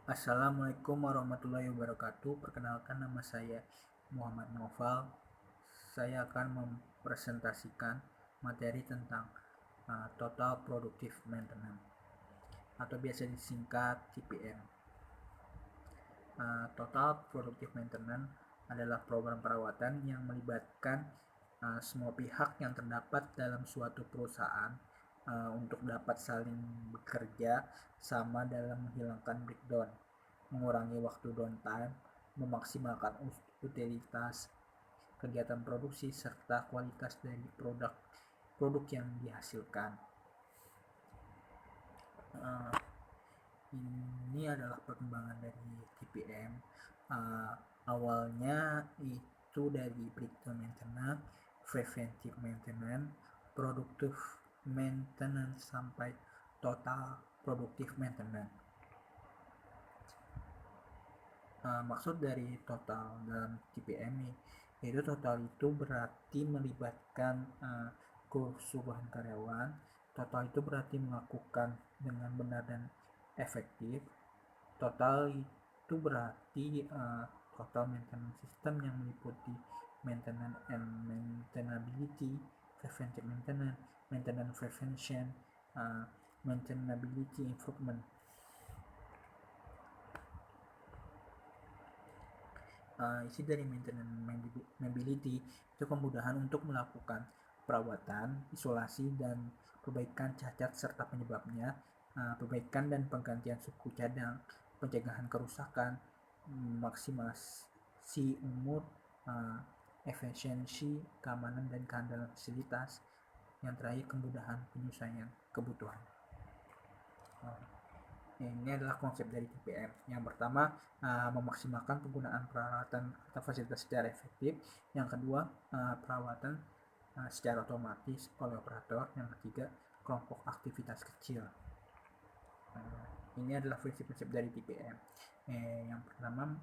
Assalamualaikum warahmatullahi wabarakatuh. Perkenalkan, nama saya Muhammad Noval. Saya akan mempresentasikan materi tentang Total Productive Maintenance atau biasa disingkat TPM. Total Productive Maintenance adalah program perawatan yang melibatkan semua pihak yang terdapat dalam suatu perusahaan untuk dapat saling bekerja sama dalam menghilangkan breakdown, mengurangi waktu downtime, memaksimalkan utilitas kegiatan produksi, serta kualitas dari produk yang dihasilkan. Ini adalah perkembangan dari TPM. Awalnya itu dari breakdown maintenance, preventive maintenance, productive maintenance, sampai total productive maintenance. Maksud dari total dalam TPM yaitu total itu berarti melibatkan keseluruhan karyawan. Total itu berarti melakukan dengan benar dan efektif. Total itu berarti total maintenance system yang meliputi maintenance and maintainability, preventive maintenance, maintenance prevention, maintainability improvement. Isi dari maintenance maintainability itu kemudahan untuk melakukan perawatan, isolasi, dan perbaikan cacat serta penyebabnya, perbaikan dan penggantian suku cadang, pencegahan kerusakan, maksimasi umur, efisiensi, keamanan, dan keandalan fasilitas. Yang terakhir, kemudahan penyesuaian kebutuhan. Ini adalah konsep dari TPM. Yang pertama, memaksimalkan penggunaan peralatan atau fasilitas secara efektif. Yang kedua, perawatan secara otomatis oleh operator. Yang ketiga, kelompok aktivitas kecil. Ini adalah prinsip-prinsip dari TPM. Yang pertama,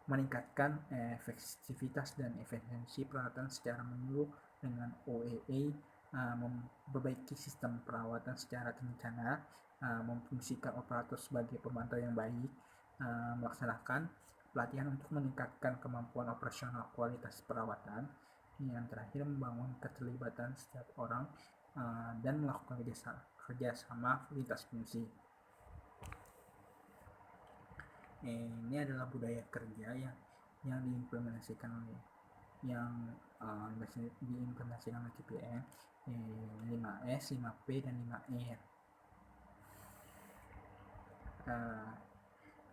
meningkatkan efektivitas dan efisiensi peralatan secara menyeluruh dengan OEE, memperbaiki sistem perawatan secara terencana, memfungsikan operator sebagai pemantau yang baik, melaksanakan pelatihan untuk meningkatkan kemampuan operasional kualitas perawatan. Yang terakhir, membangun keterlibatan setiap orang dan melakukan kerjasama lintas fungsi. Ini adalah budaya kerja yang diimplementasikan oleh TPM, 5S, 5P, dan 5R.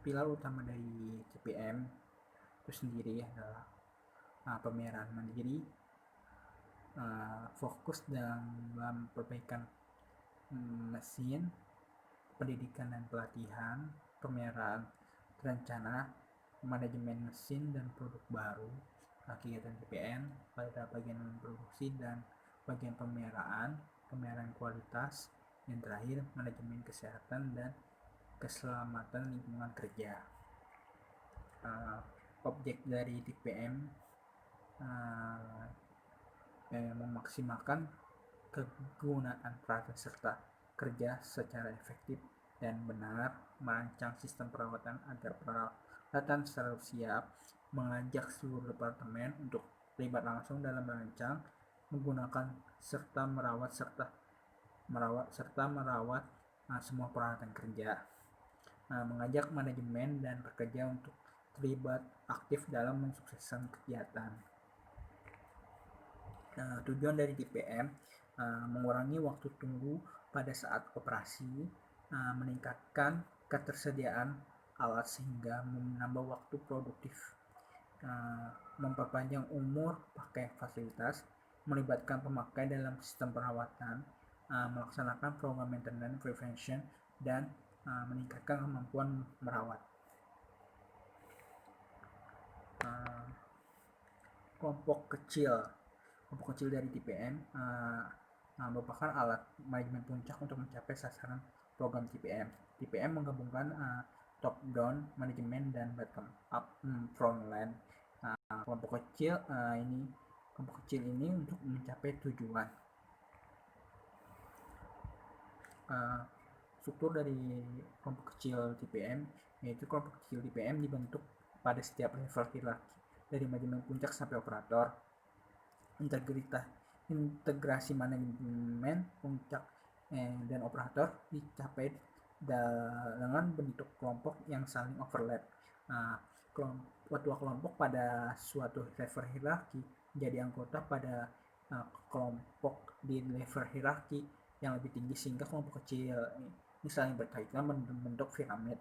Pilar utama dari TPM itu sendiri adalah pemeliharaan mandiri, fokus dalam perbaikan mesin, pendidikan dan pelatihan, pemeliharaan terencana, manajemen mesin dan produk baru, kegiatan TPM pada bagian produksi dan bagian pemeliharaan kualitas, yang terakhir manajemen kesehatan dan keselamatan lingkungan kerja. Objek dari TPM memaksimalkan kegunaan peralatan serta kerja secara efektif dan benar, merancang sistem perawatan agar peralatan selalu siap, mengajak seluruh departemen untuk terlibat langsung dalam merancang, menggunakan serta merawat semua peralatan kerja, mengajak manajemen dan pekerja untuk terlibat aktif dalam mensukseskan kegiatan. Tujuan dari TPM mengurangi waktu tunggu pada saat operasi, meningkatkan ketersediaan alat sehingga menambah waktu produktif, memperpanjang umur pakai fasilitas, melibatkan pemakai dalam sistem perawatan, melaksanakan program maintenance prevention, dan meningkatkan kemampuan merawat. Kelompok kecil dari TPM merupakan alat manajemen puncak untuk mencapai sasaran program TPM. TPM menggabungkan top down manajemen dan bottom up frontline. Kelompok kecil ini untuk mencapai tujuan. Struktur dari kelompok kecil TPM yaitu kelompok kecil TPM dibentuk pada setiap level hierarki dari manajemen puncak sampai operator. Integrasi manajemen puncak dan operator dicapai dengan bentuk kelompok yang saling overlap. Nah, ketua kelompok pada suatu level hierarki menjadi anggota pada kelompok di level hierarki yang lebih tinggi, sehingga kelompok kecil ini saling berkaitan membentuk piramid.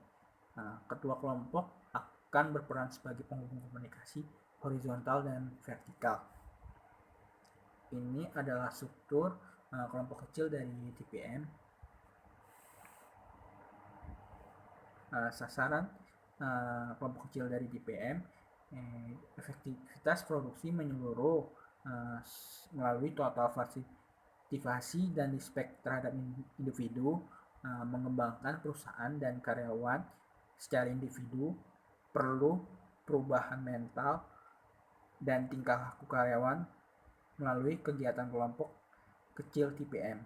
Ketua kelompok akan berperan sebagai penghubung komunikasi horizontal dan vertikal. Ini adalah struktur kelompok kecil dari TPM. Sasaran kelompok kecil dari TPM, efektivitas produksi menyeluruh melalui total aktivasi dan respect terhadap individu, mengembangkan perusahaan dan karyawan secara individu, perlu perubahan mental dan tingkah laku karyawan melalui kegiatan kelompok kecil TPM.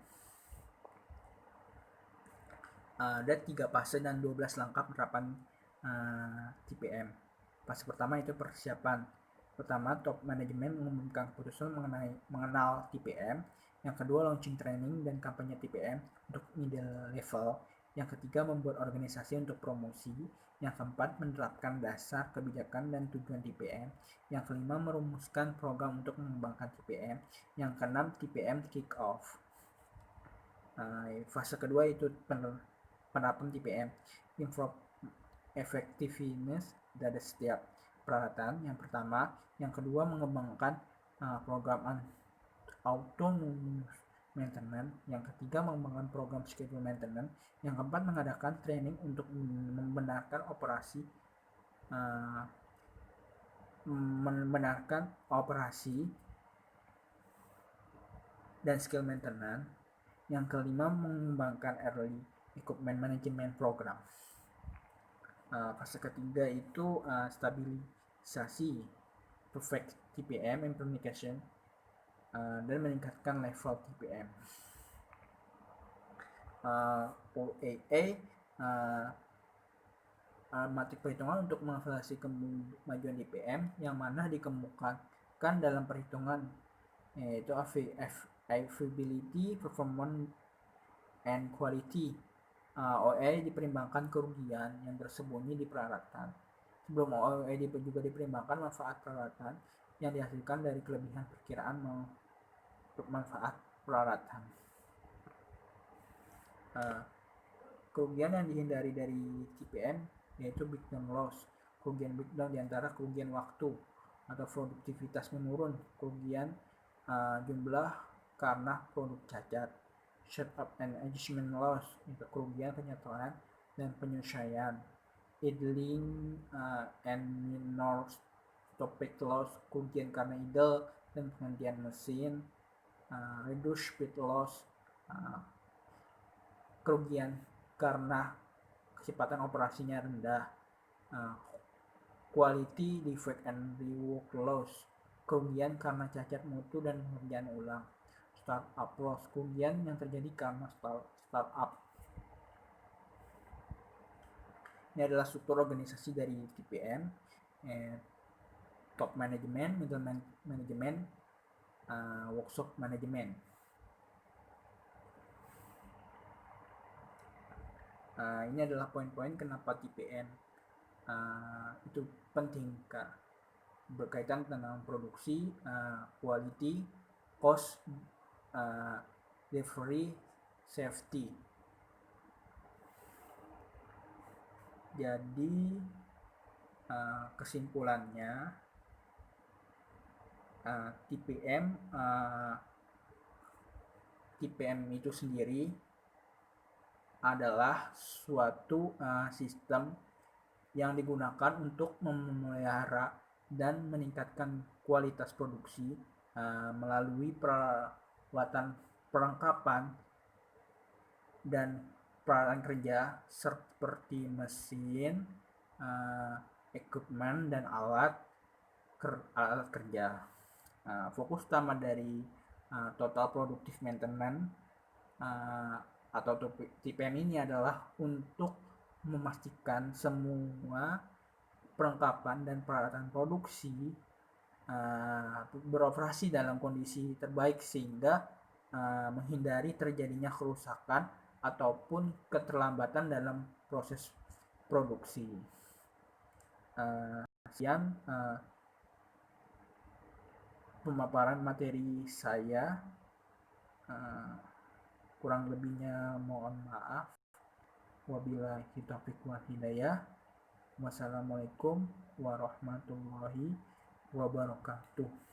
Ada 3 fase dan 12 langkah penerapan TPM. Fase pertama itu persiapan. Pertama, top manajemen mengumumkan keputusan mengenal TPM. Yang kedua, launching training dan kampanye TPM untuk middle level. Yang ketiga, membuat organisasi untuk promosi. Yang keempat, menerapkan dasar kebijakan dan tujuan TPM. Yang kelima, merumuskan program untuk mengembangkan TPM. Yang keenam, TPM kick off. Fase kedua itu penerapan TPM, effectiveness dari setiap peralatan. Yang pertama, yang kedua mengembangkan program autonomous maintenance. Yang ketiga, mengembangkan program schedule maintenance. Yang keempat, mengadakan training untuk membenarkan dan skill maintenance. Yang kelima, mengembangkan early equipment management program. Fase ketiga itu stabilisasi perfect TPM implementation dan meningkatkan level TPM. OAA matrik perhitungan untuk mengevaluasi kemajuan TPM yang mana dikemukakan dalam perhitungan, yaitu availability, performance, and quality. OAA dipertimbangkan kerugian yang tersembunyi di peralatan. Sebelum OAA juga dipertimbangkan manfaat peralatan yang dihasilkan dari kelebihan perkiraan manfaat peralatan. Kerugian yang dihindari dari TPM yaitu breakdown loss. Kerugian breakdown diantara kerugian waktu atau produktivitas menurun, kerugian jumlah karena produk cacat, setup and adjustment loss, itu kerugian penyesuaian dan penyesuaian, idling and minor stoppage loss, kerugian karena idle dan penggantian mesin, reduced speed loss, kerugian karena kecepatan operasinya rendah, quality defect and rework loss, kerugian karena cacat mutu dan pengerjaan ulang, startup loss, kerugian yang terjadi karena startup. Ini adalah struktur organisasi dari TPM, top management, middle management, workshop management. Ini adalah poin-poin kenapa TPM itu penting, berkaitan dengan produksi, quality, cost, delivery, safety. Jadi kesimpulannya, TPM itu sendiri adalah suatu sistem yang digunakan untuk memelihara dan meningkatkan kualitas produksi melalui perawatan, perlengkapan, dan peralatan kerja seperti mesin, equipment, dan alat kerja. Fokus utama dari total productive maintenance atau TPM ini adalah untuk memastikan semua perlengkapan dan peralatan produksi beroperasi dalam kondisi terbaik sehingga menghindari terjadinya kerusakan ataupun keterlambatan dalam proses produksi. Sekian pemaparan materi saya, kurang lebihnya mohon maaf. Wabillahi taufiq wal hidayah. Wassalamualaikum warahmatullahi wabarakatuh.